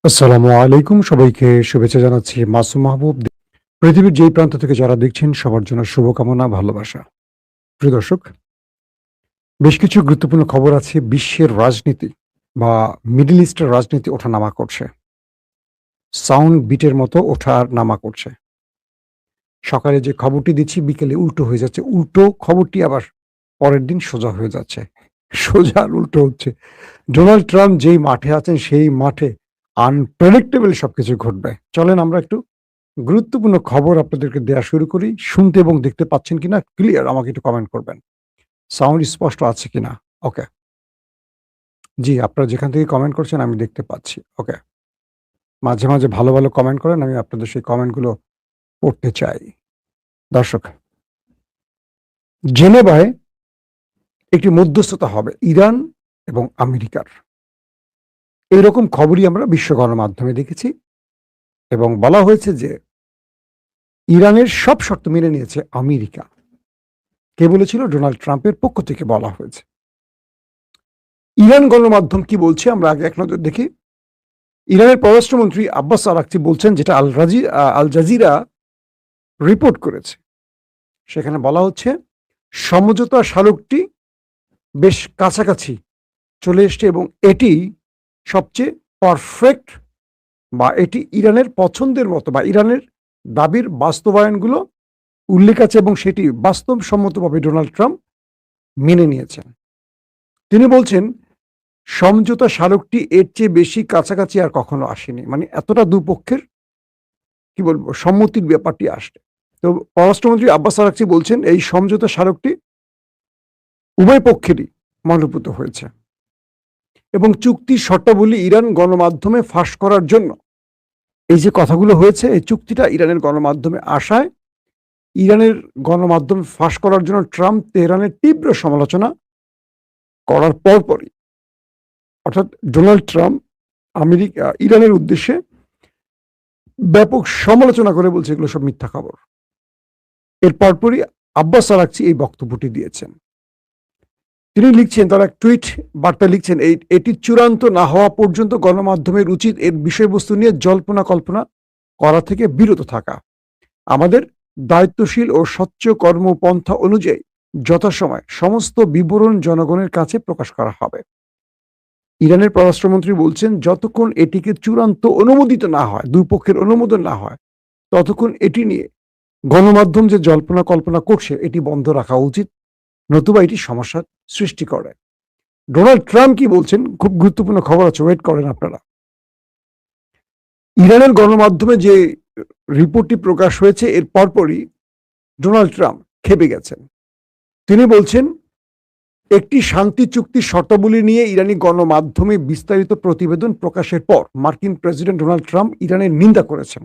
আসসালামু আলাইকুম, সবাইকে শুভেচ্ছা জানাচ্ছি। মাসুম মাহবুব। পৃথিবীর যেই প্রান্ত থেকে যারা দেখছেন সবার জন্য শুভকামনা, ভালোবাসা। প্রিয় দর্শক, বেশ কিছু গুরুত্বপূর্ণ খবর আছে। বিশ্বের রাজনীতি বা মিডল ইস্টের রাজনীতি ওঠানামা করছে। সাউন্ড বিটের মতো ওঠার নামা করছে। সকালে যে খবরটি দিচ্ছি বিকেলে উল্টো হয়ে যাচ্ছে। উল্টো খবরটি আবার পরের দিন সোজা হয়ে যাচ্ছে। সোজা আর উল্টো হচ্ছে। ডোনাল্ড ট্রাম্প যেই মাঠে আছেন সেই মাঠে আনপ্রেডিক্টেবল সবকিছু ঘটবে। চলেন আমরা একটু গুরুত্বপূর্ণ খবর আপনাদেরকে দেয়া শুরু করি। শুনতে এবং দেখতে পাচ্ছেন কিনা ক্লিয়ার আমাকে একটু কমেন্ট করবেন। সাউন্ড স্পষ্ট আছে কিনা? ওকে। জি, আপনারা যেখান থেকে কমেন্ট করছেন আমি দেখতে পাচ্ছি। ওকে। মাঝে, মাঝে ভালো, ভালো কমেন্ট করেন। আমি আপনাদের সেই কমেন্টগুলো পড়তে চাই। দর্শক, জেনেভায় একটি মধ্যস্থতা হবে ইরান এবং আমেরিকার। এরকম খবরই আমরা বিশ্ব গণমাধ্যমে দেখেছি এবং বলা হয়েছে যে ইরানের সব শর্ত মেনে নিয়েছে আমেরিকা। কে বলেছিল? ডোনাল্ড ট্রাম্পের পক্ষ থেকে বলা হয়েছে। ইরান গণমাধ্যম কি বলছে আমরা আগে এক নজর দেখি। ইরানের পররাষ্ট্রমন্ত্রী আব্বাস আরাকচি বলছেন, যেটা আল জাজিরা রিপোর্ট করেছে। সেখানে বলা হচ্ছে সমঝোতা স্মারকটি বেশ কাছাকাছি চলে এসছে এবং এটি সবচেয়ে পারফেক্ট বা এটি ইরানের পছন্দের মতো বা ইরানের দাবির বাস্তবায়নগুলো উল্লেখ আছে এবং সেটি বাস্তবসম্মতভাবে ডোনাল্ড ট্রাম্প মেনে নিয়েছেন। তিনি বলছেন সমঝোতা স্মারকটি এর চেয়ে বেশি কাছাকাছি আর কখনো আসেনি। মানে এতটা দুপক্ষের কি বলবো সম্মতির ব্যাপারটি আসছে। তো পররাষ্ট্রমন্ত্রী আব্বাস আরাকচি বলছেন এই সমঝোতা স্মারকটি উভয় পক্ষেরই মনোনীত হয়েছে এবং চুক্তির শর্তাবলী ইরান গণমাধ্যমে ফাঁস করার জন্য এই যে কথাগুলো হয়েছে, এই চুক্তিটা ইরানের গণমাধ্যমে আসায় ইরানের গণমাধ্যম ফাঁস করার জন্য ট্রাম্প তেহরানের তীব্র সমালোচনা করার পরপরই, অর্থাৎ ডোনাল্ড ট্রাম্প ইরানের উদ্দেশ্যে ব্যাপক সমালোচনা করে বলছে এগুলো সব মিথ্যা খবর। এর পরপরই আব্বাস আরাকচি এই বক্তব্যটি দিয়েছেন। তিনি লিখছেন, তার এক টুইট বার্তা লিখছেন, এটি চূড়ান্ত না হওয়া পর্যন্ত গণমাধ্যমের উচিত এর বিষয়বস্তু নিয়ে জল্পনা কল্পনা করা থেকে বিরত থাকা। আমাদের দায়িত্বশীল ও স্বচ্ছ কর্মপন্থা অনুযায়ী যথাসময়ে সমস্ত বিবরণ জনগণের কাছে প্রকাশ করা হবে। ইরানের পররাষ্ট্রমন্ত্রী বলছেন, যতক্ষণ এটিকে চূড়ান্ত অনুমোদিত না হয়, দুই পক্ষের অনুমোদন না হয়, ততক্ষণ এটি নিয়ে গণমাধ্যম যে জল্পনা কল্পনা করছে এটি বন্ধ রাখা উচিত, নতুবা এটি সমস্যার সৃষ্টি করে। ডোনাল্ড ট্রাম্প কি বলছেন? খুব গুরুত্বপূর্ণ খবর আছে, ওয়েট করেন আপনারা। ইরানের গণমাধ্যমে যে রিপোর্টটি প্রকাশ হয়েছে এর পরপরই ডোনাল্ড ট্রাম্প খেপে গেছেন। তিনি বলছেন, একটি শান্তি চুক্তির শর্তাবলী নিয়ে ইরানি গণমাধ্যমে বিস্তারিত প্রতিবেদন প্রকাশের পর মার্কিন প্রেসিডেন্ট ডোনাল্ড ট্রাম্প ইরানের নিন্দা করেছেন।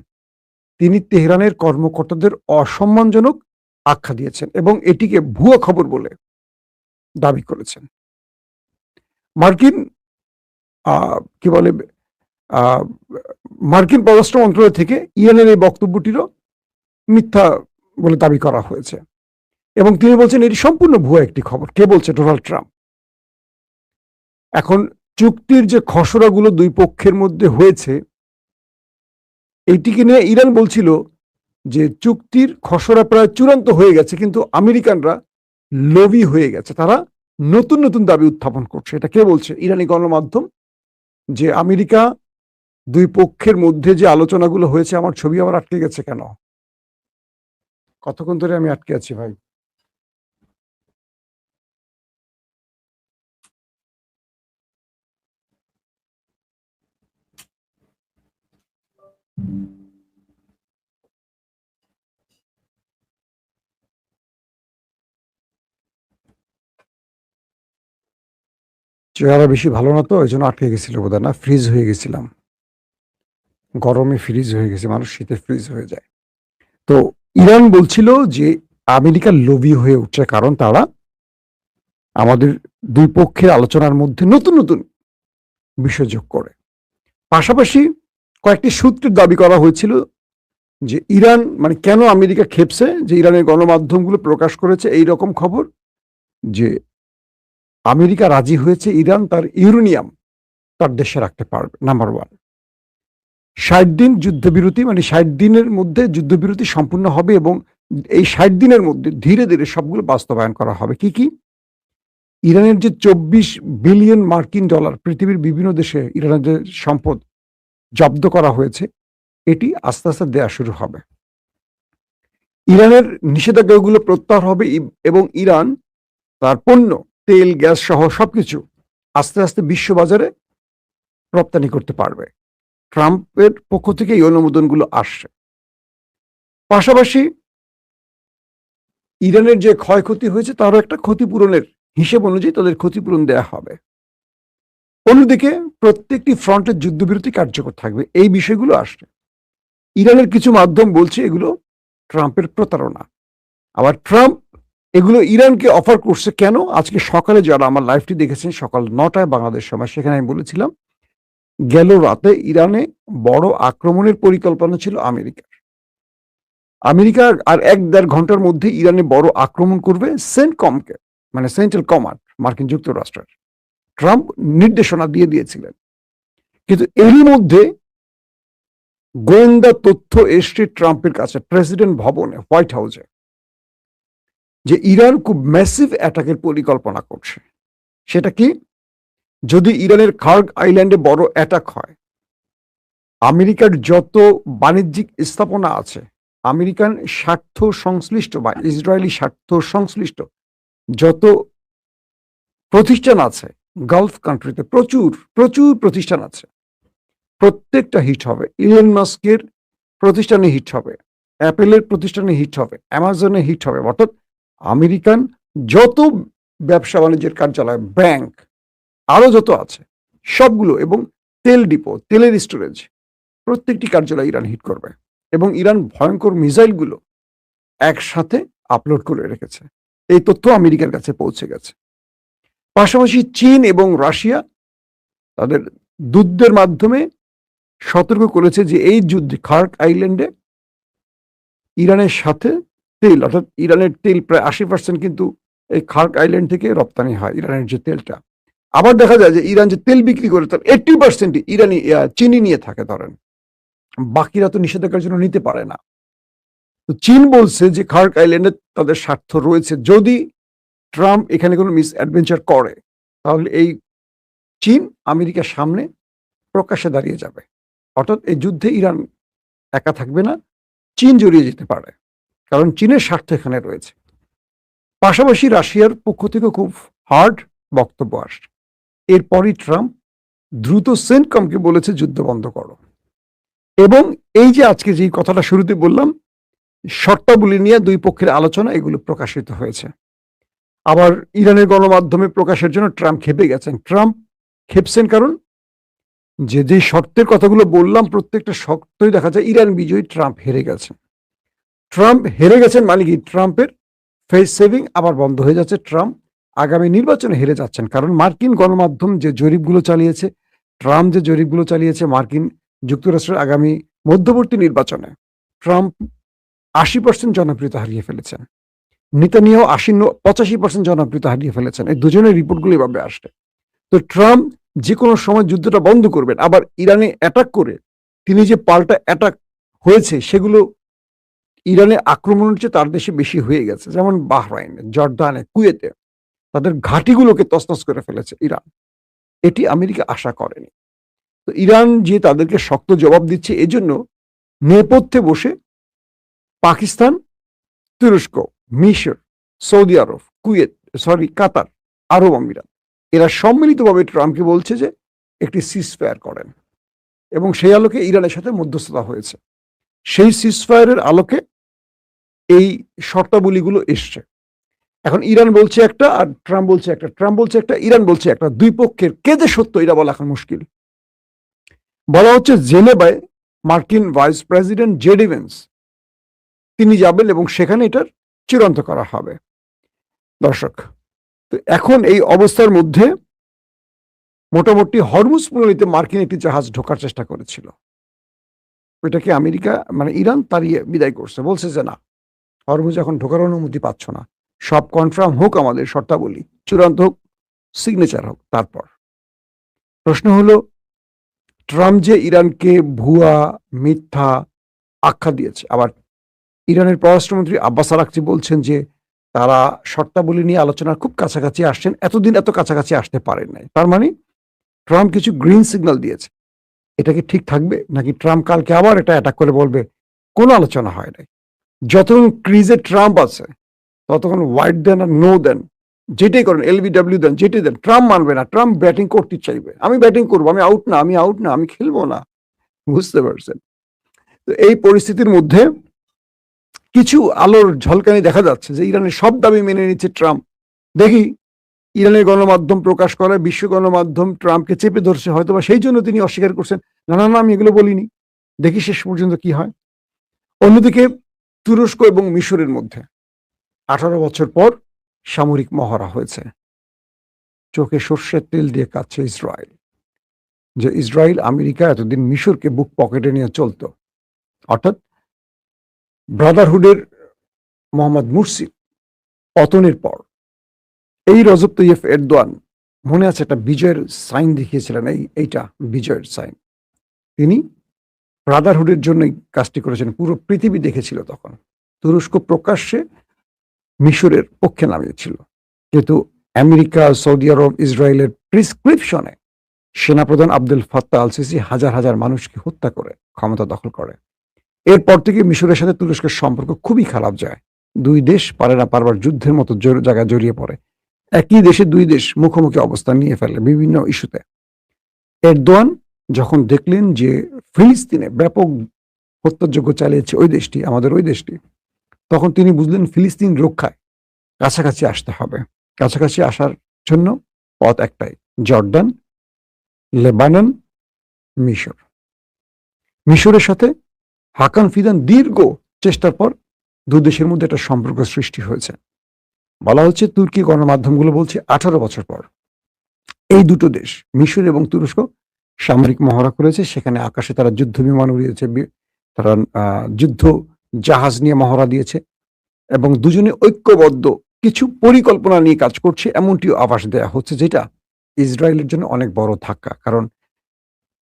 তিনি তেহরানের কর্মকর্তাদের অসম্মানজনক আখ্যা দিয়েছেন এবং এটিকে ভুয়া খবর বলে দাবি করেছেন। মার্কিন কি বলে মার্কিন পররাষ্ট্র মন্ত্রণালয় থেকে ইরানের এই বক্তব্যটিরও মিথ্যা বলে দাবি করা হয়েছে এবং তিনি বলছেন এটি সম্পূর্ণ ভুয়া একটি খবর। কে বলছে? Donald Trump. এখন চুক্তির যে খসড়াগুলো দুই পক্ষের মধ্যে হয়েছে, এইটিকে নিয়ে ইরান বলছিল যে চুক্তির খসড়া প্রায় চূড়ান্ত হয়ে গেছে, কিন্তু আমেরিকানরা লোভী হয়ে গেছে, তারা নতুন নতুন দাবি উত্থাপন করছে। এটা কে বলছে? ইরানি গণমাধ্যম। যে আমেরিকা দুই পক্ষের মধ্যে যে আলোচনাগুলো হয়েছে, আমার ছবি আবার আটকে গেছে কেন? কতক্ষণ ধরে আমি আটকে আছি ভাই? চেহারা বেশি ভালো না তো, এই জন্য আটকে গেছিল বোধহয়, না ফ্রিজ হয়ে গেছিলাম। গরমে ফ্রিজ হয়ে গেছে, মানুষ শীতে ফ্রিজ হয়ে যায়। তো ইরান বলছিল যে আমেরিকা লোভী হয়ে উঠছে, কারণ তারা আমাদের দুই পক্ষের আলোচনার মধ্যে নতুন নতুন বিষয় যোগ করে। পাশাপাশি কয়েকটি সূত্রের দাবি করা হয়েছিল যে ইরান, মানে কেন আমেরিকা খেপছে, যে ইরানের গণমাধ্যমগুলো প্রকাশ করেছে এই রকম খবর যে আমেরিকা রাজি হয়েছে ইরান তার ইউরেনিয়াম তার দেশে রাখতে পারবে, নাম্বার ওয়ান। 60 দিন যুদ্ধবিরতি, মানে 60 দিনের মধ্যে যুদ্ধবিরতি সম্পূর্ণ হবে এবং এই 60 দিনের মধ্যে ধীরে ধীরে সবগুলো বাস্তবায়ন করা হবে। কি কি? ইরানের যে 24 বিলিয়ন মার্কিন ডলার পৃথিবীর বিভিন্ন দেশে ইরানের যে সম্পদ জব্দ করা হয়েছে, এটি আস্তে আস্তে দেয়া শুরু হবে। ইরানের নিষেধাজ্ঞাগুলো প্রত্যাহার হবে এবং ইরান তার পণ্য, তেল, গ্যাস সহ সবকিছু আস্তে আস্তে বিশ্ববাজারে রপ্তানি করতে পারবে। ট্রাম্পের পক্ষ থেকে এই অনুমোদনগুলো আসছে। পাশাপাশি ইরানের যে ক্ষয়ক্ষতি হয়েছে তারও একটা ক্ষতিপূরণের হিসেব অনুযায়ী তাদের ক্ষতিপূরণ দেয়া হবে। অন্যদিকে প্রত্যেকটি ফ্রন্টের যুদ্ধবিরতি কার্যকর থাকবে। এই বিষয়গুলো আসছে। ইরানের কিছু মাধ্যম বলছে এগুলো ট্রাম্পের প্রতারণা। আবার ট্রাম্প এগুলো ইরানকে অফার করছে কেন? আজকে সকালে যারা আমার লাইভটি দেখেছেন সকাল 9টায় বাংলাদেশ সময়, সেখানে আমি বলেছিলাম গেল রাতে ইরানে বড় আক্রমণের পরিকল্পনা ছিল আমেরিকার। আমেরিকা আর 1-1.5 ঘন্টার মধ্যে ইরানে বড় আক্রমণ করবে সেন্টকমকে, মানে সেন্ট্রাল কমান্ড মার্কিন যুক্তরাষ্ট্রের। ট্রাম্প নির্দেশনা দিয়ে দিয়েছিলেন, কিন্তু এরই মধ্যে গোয়েন্দা তথ্য এসছে ট্রাম্পের কাছে প্রেসিডেন্ট ভবনে, হোয়াইট হাউসে, যে ইরান খুব ম্যাসিভ অ্যাটাকের পরিকল্পনা করছে। সেটা কি? যদি ইরানের খার্গ আইল্যান্ডে বড় অ্যাটাক হয়, আমেরিকার যত বাণিজ্যিক স্থাপনা আছে, আমেরিকান স্বার্থ সংশ্লিষ্ট বা ইসরায়েলি স্বার্থ সংশ্লিষ্ট যত প্রতিষ্ঠান আছে গালফ কান্ট্রিতে, প্রচুর প্রচুর প্রতিষ্ঠান আছে, প্রত্যেকটা হিট হবে। ইলন মাস্কের প্রতিষ্ঠানে হিট হবে, অ্যাপেলের প্রতিষ্ঠানে হিট হবে, অ্যামাজনে হিট হবে। অর্থাৎ আমেরিকান যত ব্যবসা বাণিজ্যের কার্যালয়, ব্যাংক, আরো যত আছে সবগুলো, এবং তেল ডিপো, তেলের স্টোরেজ, প্রত্যেকটি কার্যালয় ইরান হিট করবে। এবং ইরান ভয়ঙ্কর মিসাইলগুলো একসাথে আপলোড করে রেখেছে। এই তথ্য আমেরিকার কাছে পৌঁছে গেছে। পাশাপাশি চীন এবং রাশিয়া তাদের দূতদের মাধ্যমে সতর্ক করেছে যে এই যুদ্ধে খার্গ আইল্যান্ডে ইরানের সাথে তেল, অর্থাৎ ইরানের তেল প্রায় 80% কিন্তু এই খার্গ আইল্যান্ড থেকে রপ্তানি হয়, ইরানের যে তেলটা। আবার দেখা যায় যে ইরান যে তেল বিক্রি করে তার 80% ইরানি চিনি নিয়ে থাকে ধরেন, বাকিরা তো নিষেধাজ্ঞার জন্য নিতে পারে না। তো চীন বলছে যে খার্গ আইল্যান্ডে তাদের স্বার্থ রয়েছে, যদি ট্রাম্প এখানে কোনো মিস অ্যাডভেঞ্চার করে তাহলে এই চীন আমেরিকার সামনে প্রকাশ্যে দাঁড়িয়ে যাবে। অর্থাৎ এই যুদ্ধে ইরান একা থাকবে না, চীন জড়িয়ে যেতে পারে, কারণ চীনের স্বার্থ এখানে রয়েছে। পাশাপাশি রাশিয়ার পক্ষ থেকে খুব হার্ড বক্তব্য আসছে। এরপরই ট্রাম্প দ্রুত সেন্টকমকে বলেছে যুদ্ধ বন্ধ করো। এবং এই যে আজকে যে কথাটা শুরুতে বললাম, শর্তাবলী নিয়ে দুই পক্ষের আলোচনা, এগুলো প্রকাশিত হয়েছে। আবার ইরানের গণমাধ্যমে প্রকাশের জন্য ট্রাম্প খেপে গেছেন। ট্রাম্প খেপছেন কারণ যে শর্তের কথাগুলো বললাম প্রত্যেকটা শর্তই দেখা যায় ইরান বিজয়ী, ট্রাম্প হেরে গেছেন। ট্রাম্প হেরে গেছেন মানে কি? ট্রাম্পের ফেস সেভিং আবার বন্ধ হয়ে যাচ্ছে। ট্রাম্প আগামী নির্বাচনে হেরে যাচ্ছেন, কারণ মার্কিন গণমাধ্যম যে জরিপগুলো চালিয়েছে, ট্রাম্প যে জরিপগুলো চালিয়েছে মার্কিন যুক্তরাষ্ট্রের আগামী মধ্যবর্তী নির্বাচনে, ট্রাম্প 80% জনপ্রিয়তা হারিয়ে ফেলেছেন। নেতানিয়াহু 85% জনপ্রিয়তা হারিয়ে ফেলেছেন। এই দুজনের রিপোর্টগুলো এভাবে আসছে। তো ট্রাম্প যে কোনো সময় যুদ্ধটা বন্ধ করবেন। আবার ইরানে অ্যাটাক করে তিনি যে পাল্টা অ্যাটাক হয়েছে সেগুলো ইরানে আক্রমণের চেয়ে তার দেশে বেশি হয়ে গেছে, যেমন বাহরাইনে, জর্দানে, কুয়েতে তাদের ঘাঁটিগুলোকে তছনছ করে ফেলেছে ইরান। এটি আমেরিকা আশা করেনি। তো ইরান যে তাদেরকে শক্ত জবাব দিচ্ছে, এজন্য নেপথ্যে বসে পাকিস্তান, তুরস্ক, মিশর, সৌদি আরব, কাতার, আরব আমিরাত, এরা সম্মিলিতভাবে ট্রাম্পকে বলছে যে একটি সিজফায়ার করেন, এবং সেই আলোকে ইরানের সাথে মধ্যস্থতা হয়েছে। সেই সিজফায়ারের আলোকে এই শর্তাবলীগুলো এসছে। এখন ইরান বলছে একটা আর ট্রাম্প বলছে একটা, ট্রাম্প বলছে একটা, ইরান বলছে একটা। দুই পক্ষের কে যে সত্য এটা বলা এখন মুশকিল। বলা হচ্ছে জেনেভায় মার্কিন ভাইস প্রেসিডেন্ট জেডি ভেন্স তিনি যাবেন এবং সেখানে এটার চূড়ান্ত করা হবে। দর্শক, তো এখন এই অবস্থার মধ্যে মোটামুটি হরমুজ প্রণালীতে মার্কিন একটি জাহাজ ঢোকার চেষ্টা করেছিল, ওইটাকে আমেরিকা মানে ইরান তাড়িয়ে বিদায় করছে, বলছে যে না, হরমুজ এখন ঢোকার অনুমতি পাচ্ছ না, সব কনফার্ম হোক, আমাদের শর্তাবলী চূড়ান্ত হোক, সিগনেচার হোক, তারপর। প্রশ্ন হলো ট্রাম্প যে ইরানকে ভুয়া, মিথ্যা আখ্যা দিয়েছে। আবার ইরানের পররাষ্ট্রমন্ত্রী আব্বাস আরাকচি বলছেন যে তারা শর্তাবলী নিয়ে আলোচনার খুব কাছাকাছি আসছেন। এতদিন এত কাছাকাছি আসতে পারেন নাই। তার মানে ট্রাম্প কিছু গ্রিন সিগন্যাল দিয়েছে। এটা কি ঠিক থাকবে? নাকি ট্রাম্প কালকে আবার এটা অ্যাটাক করে বলবে কোনো আলোচনা হয় নাই। যতক্ষণ ক্রিজে ট্রাম্প আছে ততক্ষণ হোয়াইট দেন আর নো দেন, যেটাই করেন, এলবিডব্লিউ দেন, যেটাই দেন, ট্রাম্প মানবে না। ট্রাম্প ব্যাটিং করতে চাইবে। আমি ব্যাটিং করবো, আমি আউট না, আমি আউট না, আমি খেলবো না। বুঝতে পারছেন? তো এই পরিস্থিতির মধ্যে কিছু আলোর ঝলকানি দেখা যাচ্ছে যে ইরানের সব দাবি মেনে নিচ্ছে ট্রাম্প। দেখি ইরানের গণমাধ্যম প্রকাশ করে, বিশ্ব গণমাধ্যম ট্রাম্পকে চেপে ধরছে, হয়তো বা সেই জন্য তিনি অস্বীকার করছেন, না না না আমি এগুলো বলিনি। দেখি শেষ পর্যন্ত কি হয়। অন্যদিকে তুরস্ক এবং মিশরের মধ্যে 18 বছর পর সামরিক মহড়া হয়েছে। চোখে সর্ষের তেল দিয়ে কাচ্ছে ইসরায়েল। যে ইসরায়েল আমেরিকা এতদিন মিশরকে বুক পকেটে নিয়ে চলতো, অর্থাৎ ব্রাদারহুডের মোহাম্মদ মুরসি পতনের পর এই রজব তৈয়ব এরদোয়ান, মনে আছে একটা বিজয়ের সাইন দেখিয়েছিলেন, এইটা বিজয়ের সাইন। তিনি ব্রাদারহুডের জন্য কাজটি করেছেন, পুরো পৃথিবী দেখেছিল তখন। তুরস্ক প্রকাশ্যে মিশরের পক্ষে নামিয়েছিল, কিন্তু আমেরিকা, সৌদি আরব, ইসরায়েলের প্রিসক্রিপশনে সেনাপ্রধান আব্দুল ফাত্তাহ আল সিসি হাজার হাজার মানুষকে হত্যা করে ক্ষমতা দখল করে। এরপর থেকে মিশরের সাথে তুরস্কের সম্পর্ক খুবই খারাপ যায়। দুই দেশ পারে না পারবার যুদ্ধের মতো জায়গায় জড়িয়ে পড়ে। একই দেশে দুই দেশ মুখোমুখি অবস্থান নিয়ে ফেলে বিভিন্ন ইস্যুতে। এরদোয়ান যখন দেখলেন যে ফিলিস্তিনে ব্যাপক হত্যাযজ্ঞ চালিয়েছে ওই দেশটি, আমাদের ওই দেশটি, তখন তিনি বুঝলেন ফিলিস্তিন রক্ষায় কাছাকাছি আসতে হবে। কাছাকাছি আসার জন্য পথ একটাই, জর্ডান, লেবানন, মিশর। মিশরের সাথে হাকান ফিদান দীর্ঘ চেষ্টার পর দু দেশের মধ্যে একটা সম্পর্ক সৃষ্টি হয়েছে। বলা হচ্ছে, তুর্কি গণমাধ্যমগুলো বলছে 18 বছর পর এই দুটো দেশ, মিশর এবং তুরস্ক, সামরিক মহড়া করেছে। সেখানে আকাশে তারা যুদ্ধ বিমান উড়িয়েছে, তারা যুদ্ধ জাহাজ নিয়ে মহড়া দিয়েছে এবং দুজনে ঐক্যবদ্ধ কিছু পরিকল্পনা নিয়ে কাজ করছে, এমনটিও আভাস দেয়া হচ্ছে, যেটা ইসরায়েলের জন্য অনেক বড় ধাক্কা। কারণ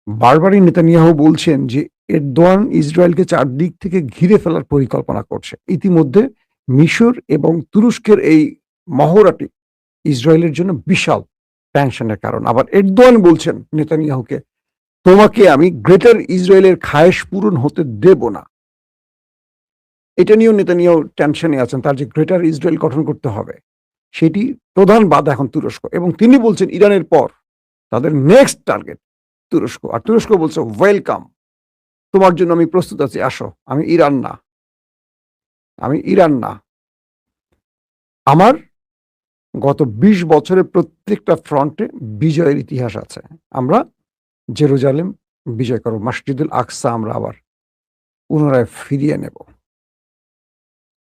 বারবারই নেতানিয়াহু বলছেন যে এরদোয়ান ইসরায়েলকে চারদিক থেকে ঘিরে ফেলার পরিকল্পনা করছে। ইতিমধ্যে মিশর এবং তুরস্কের এই মহড়াটি ইসরায়েলের জন্য বিশাল টেনশনের কারণ। আবার এরদোয়ান বলছেন নেতানিয়াহুকে, তোমাকে আমি গ্রেটার ইসরায়েলের খায়েশ পূরণ হতে দেব না। এটা নিয়েও নেতানিয়াহু টেনশনে আছেন, তার যে গ্রেটার ইসরায়েল গঠন করতে হবে সেটি প্রধান বাধা এখন তুরস্ক। এবং তিনি বলছেন ইরানের পর তাদের নেক্সট টার্গেট তুরস্ক। আর তুরস্ক বলছে ওয়েলকাম, তোমার জন্য আমি প্রস্তুত আছি, আসো। আমি ইরান না, আমি ইরান না। আমার গত 20 বছরের প্রত্যেকটা ফ্রন্টে বিজয়ের ইতিহাস আছে। আমরা জেরুজালেম বিজয় করব, মসজিদুল আকসা আমরা আবার পুনরায় ফিরিয়ে নেব।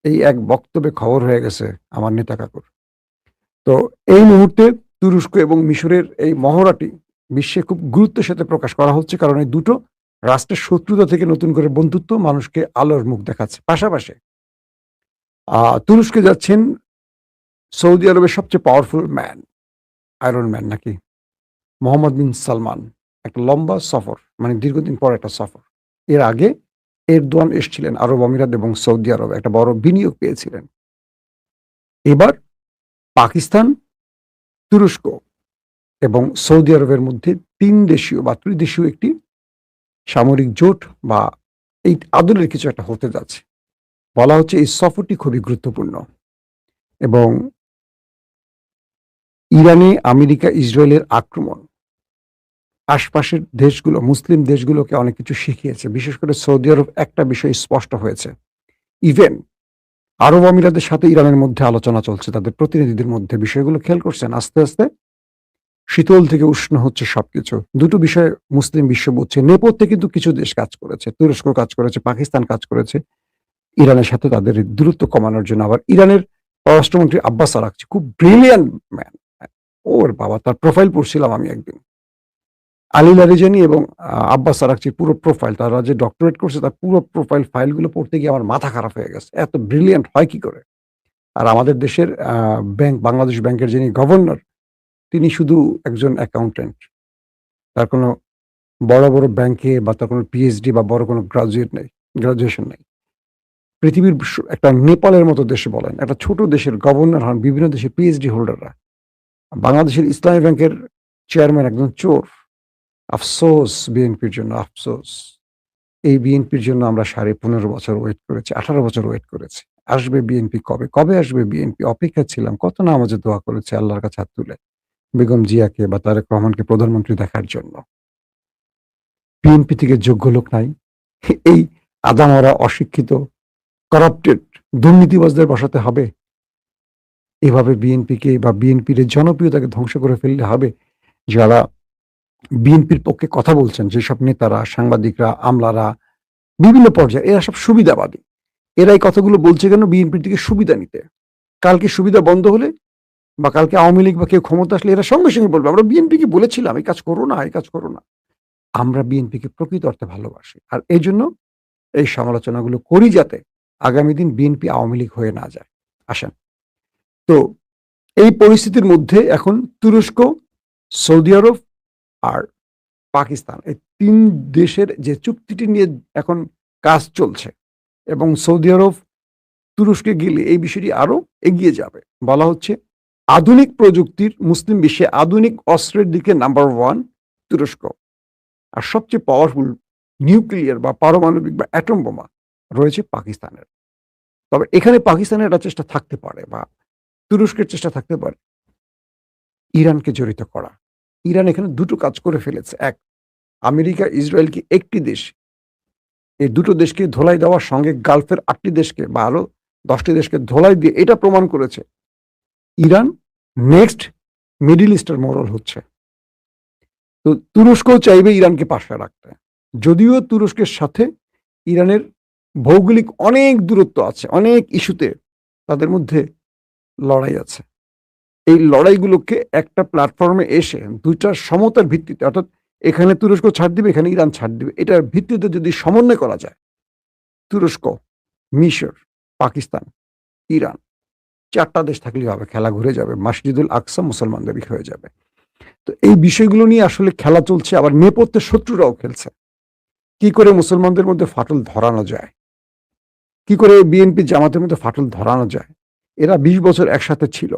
এই এক বক্তব্যে খবর হয়ে গেছে আমার নেতা কাকুর। তো এই মুহূর্তে তুরস্ক এবং মিশরের এই মহড়াটি বিশ্বে খুব গুরুত্বের সাথে প্রকাশ করা হচ্ছে, কারণ এই দুটো রাষ্ট্রের শত্রুতা থেকে নতুন করে বন্ধুত্ব মানুষকে আলোর মুখ দেখাচ্ছে। পাশাপাশি তুরস্কে যাচ্ছেন সৌদি আরবের সবচেয়ে পাওয়ারফুল ম্যান, আয়রন ম্যান নাকি, মোহাম্মদ বিন সালমান। একটা লম্বা সফর, মানে দীর্ঘদিন পর একটা সফর। এর আগে এরদোয়ান এসেছিলেন আরব আমিরাত এবং সৌদি আরব, একটা বড় বিনিয়োগ পেয়েছিলেন। এবার পাকিস্তান, তুরস্ক এবং সৌদি আরবের মধ্যে 3 দেশীয় বা ত্রিদেশীয় একটি সামরিক জোট বা এই আদলের কিছু একটা হতে যাচ্ছে। বলা হচ্ছে এই সফরটি খুবই গুরুত্বপূর্ণ এবং ইরানে আমেরিকা ইসরায়েলের আক্রমণ আশপাশের দেশগুলো, মুসলিম দেশগুলোকে অনেক কিছু শিখিয়েছে। বিশেষ করে সৌদি আরব একটা বিষয় স্পষ্ট হয়েছে। ইভেন আরব আমিরাতের সাথে ইরানের মধ্যে আলোচনা চলছে, তাদের প্রতিনিধিদের মধ্যে। বিষয়গুলো খেয়াল করছেন? আস্তে আস্তে শীতল থেকে উষ্ণ হচ্ছে সবকিছু। দুটো বিষয় মুসলিম বিশ্ব বুঝছে। নেপথ্যে কিন্তু কিছু দেশ কাজ করেছে, তুরস্ক কাজ করেছে, পাকিস্তান কাজ করেছে ইরানের সাথে তাদের দূরত্ব কমানোর জন্য। আবার ইরানের পররাষ্ট্রমন্ত্রী আব্বাস আরাকচি খুব ব্রিলিয়ান্ট ম্যান। ওর বাবা, তার প্রোফাইল পড়ছিলাম আমি একদিন। আলী লারিজানি এবং আব্বাস আরাকচির পুরো প্রোফাইল, তারা যে ডক্টরেট করছে তার পুরো প্রোফাইল ফাইলগুলো পড়তে গিয়ে আমার মাথা খারাপ হয়ে গেছে। এত ব্রিলিয়ান্ট হয় কি করে? আর আমাদের দেশের ব্যাংক, বাংলাদেশ ব্যাংকের যিনি গভর্নর, তিনি শুধু একজন অ্যাকাউন্টেন্ট। তার কোনো বড় বড় ব্যাংকে বা তার কোনো পিএইচডি বা বড় কোনো গ্রাজুয়েশন নেই। পৃথিবীর একটা নেপালের মতো দেশে বলেন, একটা ছোট দেশের গভর্নর হন বিভিন্ন দেশের পিএইচডি হোল্ডাররা। বাংলাদেশের ইসলামী ব্যাংকের চেয়ারম্যান একজন চোর। আফসোস বিএনপির জন্য, আফসোস। এই বিএনপির জন্য আমরা 15.5 বছর ওয়েট করেছি, 18 বছর ওয়েট করেছি। আসবে বিএনপি কবে? কবে আসবে বিএনপি? অপেক্ষায় ছিলাম। কত নামাজে দোয়া করেছি আল্লাহর কাছে হাত তুলে। বেগম জিয়াকে বা তারেক রহমানকে প্রধানমন্ত্রী দেখার জন্য। বিএনপি থেকে যোগ্য লোক নাই। এই আদামরা অশিক্ষিত, করাপ্টেড দুর্নীতিবাজদের বসাতে হবে? এভাবে বিএনপিকে বা বিএনপির জনপ্রিয়তাকে ধ্বংস করে ফেললে হবে? যারা বিএনপির পক্ষে কথা বলছেন, যেসব নেতারা, সাংবাদিকরা, আমলারা, বিভিন্ন পর্যায়ে এরা সব সুবিধাবাদী। এরা এই কথাগুলো বলছে কেন? বিএনপির থেকে সুবিধা নিতে। কালকে সুবিধা বন্ধ হলে বা কালকে আওয়ামী লীগ বা কেউ ক্ষমতা আসলে এরা সঙ্গে সঙ্গে বলবে, আমরা বিএনপিকে বলেছিলাম এই কাজ করো না, এই কাজ করো না। আমরা বিএনপিকে প্রকৃত অর্থে ভালোবাসি। আর এই জন্য এই সমালোচনাগুলো করি, যাতে আগামী দিন বিএনপি আওয়ামী লীগ হয়ে না যায়। আসেন, তো এই পরিস্থিতির মধ্যে এখন তুরস্ক, সৌদি আরব আর পাকিস্তান, এই ৩ দেশের যে চুক্তিটি নিয়ে এখন কাজ চলছে, এবং সৌদি আরব তুরস্কে গেলে এই বিষয়টি আরো এগিয়ে যাবে। বলা হচ্ছে আধুনিক প্রযুক্তির মুসলিম বিশ্বে আধুনিক অস্ত্রের দিকে নাম্বার 1 তুরস্ক। আর সবচেয়ে পাওয়ারফুল নিউক্লিয়ার বা পারমাণবিক বা অ্যাটম বোমা রয়েছে পাকিস্তানের। তবে এখানে পাকিস্তানের একটা চেষ্টা থাকতে পারে বা তুরস্কের চেষ্টা থাকতে পারে ইরানকে জড়িত করা। ইরান এখানে দুটো কাজ করে ফেলেছে। এক, আমেরিকা, ইসরায়েল কি একটি দেশ, এই দুটো দেশকে ধোলাই দেওয়ার সঙ্গে গালফের 8টি দেশকে বা আরো 10টি দেশকে ধোলাই দিয়ে এটা প্রমাণ করেছে ইরান নেক্সট মিডল ইস্টের মোড়ল হচ্ছে। তো তুরস্ক চাইবে ইরানকে পাশে রাখতে, যদিও তুরস্কের সাথে ইরানের ভৌগোলিক অনেক দূরত্ব আছে, অনেক ইস্যুতে তাদের মধ্যে লড়াই আছে। এই লড়াইগুলোকে একটা প্ল্যাটফর্মে এসে দুইটার সমতার ভিত্তিতে, অর্থাৎ এখানে তুরস্ক ছাড় দিবে, এখানে ইরান ছাড় দিবে, এটার ভিত্তিতে যদি সমন্বয় করা যায়, তুরস্ক, মিশর, পাকিস্তান, ইরান, 4টা দেশ থাকলেই হবে, খেলা ঘুরে যাবে, মসজিদুল আকসা মুসলমানদেরই হয়ে যাবে। তো এই বিষয়গুলো নিয়ে আসলে খেলা চলছে, আবার নেপথ্যে শত্রুরাও খেলছে। কি করে মুসলমানদের মধ্যে ফাটল ধরানো যায়, কি করে বিএনপি জামাতের মধ্যে ফাটল ধরানো যায়। এরা 20 বছর একসাথে ছিল,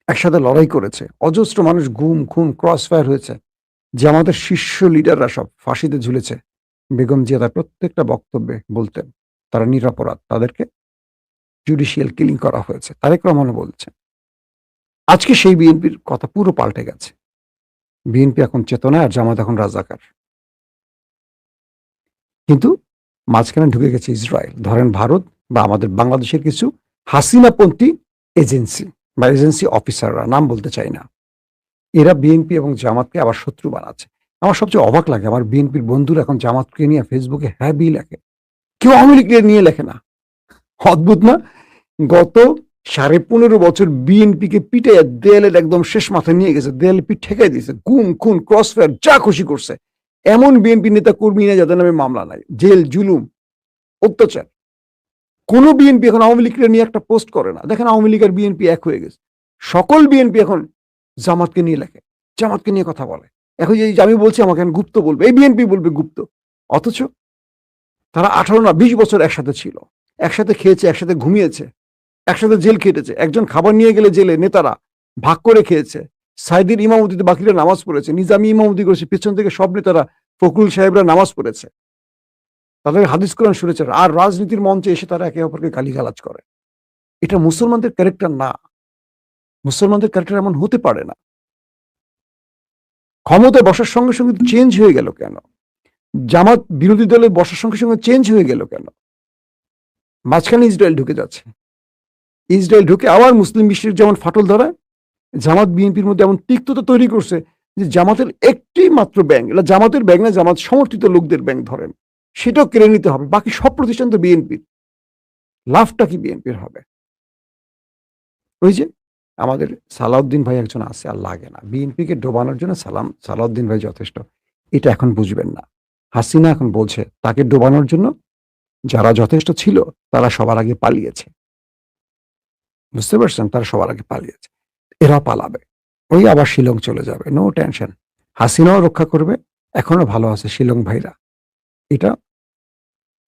একসাথে লড়াই করেছে, অজস্র মানুষ গুম খুন ক্রস ফায়ার হয়েছে, জামাতের শীর্ষ লিডাররা সব ফাঁসিতে ঝুলেছে। বেগম জিয়া তার প্রত্যেকটা বক্তব্যে বলতেন তারা নিরপরাধ, তাদেরকে জুডিশিয়াল কিলিং করা হয়েছে। তারেক রহমানও বলছেন। আজকে সেই বিএনপির কথা পুরো পাল্টে গেছে। বিএনপি এখন চেতনায় আর জামাত এখন রাজাকার। কিন্তু মাঝখানে ঢুকে গেছে ইসরায়েল, ধরেন ভারত বা আমাদের বাংলাদেশের কিছু হাসিনাপন্থী এজেন্সি বা এজেন্সি অফিসাররা, নাম বলতে চাই না, এরা বিএনপি এবং জামাতকে আবার শত্রু বানাচ্ছে। আমার সবচেয়ে অবাক লাগে, আমার বিএনপির বন্ধুরা এখন জামাতকে নিয়ে ফেসবুকে হ্যাঁ বি লেখে, কেউ আওয়ামী লীগকে নিয়ে লেখে না। অদ্ভুত না? গত 15.5 বছর বিএনপিকে পিটে দেয়ালের একদম শেষ মাথায় নিয়ে গেছে, দেয়ালে পিঠ ঠেকাই দিয়েছে, গুম খুন ক্রস ফায়ার যা খুশি করছে। এমন বিএনপি নেতা কর্মী নেই যাদের নামে মামলা নাই, জেল জুলুম অত্যাচার। কোন বিএনপি এখন আওয়ামী লীগকে নিয়ে একটা পোস্ট করে না। দেখেন আওয়ামী লীগ আর বিএনপি এক হয়ে গেছে। সকল বিএনপি এখন জামাতকে নিয়ে লেখে, জামাতকে নিয়ে কথা বলে। এখন এই যে আমি বলছি আমাকে এখন গুপ্ত বলবে, এই বিএনপি বলবে গুপ্ত। অথচ তারা 18 না 20 বছর একসাথে ছিল, একসাথে খেয়েছে, একসাথে ঘুমিয়েছে, একসাথে জেল খেটেছে। একজন খাবার নিয়ে গেলে জেলে নেতারা ভাগ করে খেয়েছে। সাইদির ইমামতিতে বাকিরা নামাজ পড়েছে, নিজামী ইমামতি করেছে, পেছন থেকে সব নেতারা ফখরুল সাহেবরা নামাজ পড়েছে, তাদের হাদিস কোরআন শুনেছে। আর রাজনীতির মঞ্চে এসে তারা একে অপরকে গালিগালাজ করে। এটা মুসলমানদের ক্যারেক্টার না, মুসলমানদের ক্যারেক্টার এমন হতে পারে না। ক্ষমতায় বসার সঙ্গে সঙ্গে চেঞ্জ হয়ে গেল কেন? জামাত বিরোধী দলে বসার সঙ্গে সঙ্গে চেঞ্জ হয়ে গেল কেন? মাঝখানে ইসরায়েল ঢুকে যাচ্ছে, ইসরায়েল ঢুকে আবার মুসলিম বিশ্বের যেমন ফাটল ধরা, জামাত বিএনপির মধ্যে এমন তিক্ততা তৈরি করছে যে জামাতের একটি মাত্র ব্যাংক, এটা জামাতের ব্যাংক না, জামাত সমর্থিত লোকদের ব্যাংক ধরেন, সেটাও কেড়ে নিতে হবে। বাকি সব প্রতিষ্ঠান তো বিএনপির, লাভটা কি বিএনপির হবে? ওই যে আমাদের সালাউদ্দিন ভাই একজন আছে, আর লাগে না, বিএনপিকে ডোবানোর জন্য সালাউদ্দিন ভাই যথেষ্ট। এটা এখন বুঝবেন না। হাসিনা এখন বলছে তাকে ডোবানোর জন্য যারা যথেষ্ট ছিল তারা সবার আগে পালিয়েছে। বুঝতে পারছেন? তারা সবার আগে পালিয়েছে, এরা পালাবে, ওই আবার শিলং চলে যাবে, নো টেনশন। হাসিনাও রক্ষা করবে, এখনো ভালো আছে শিলং ভাইরা। এটা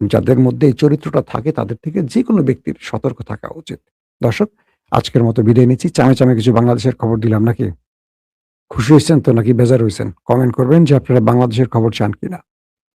যাদের মধ্যে এই চরিত্রটা থাকে তাদের থেকে যেকোনো ব্যক্তির সতর্ক থাকা উচিত। দর্শক, আজকের মতো বিদায় নিচ্ছি। চামে কিছু বাংলাদেশের খবর দিলাম নাকি? খুশি হইছেন তো নাকি বেজার হইছেন? কমেন্ট করবেন যে আপনারা বাংলাদেশের খবর চান কিনা?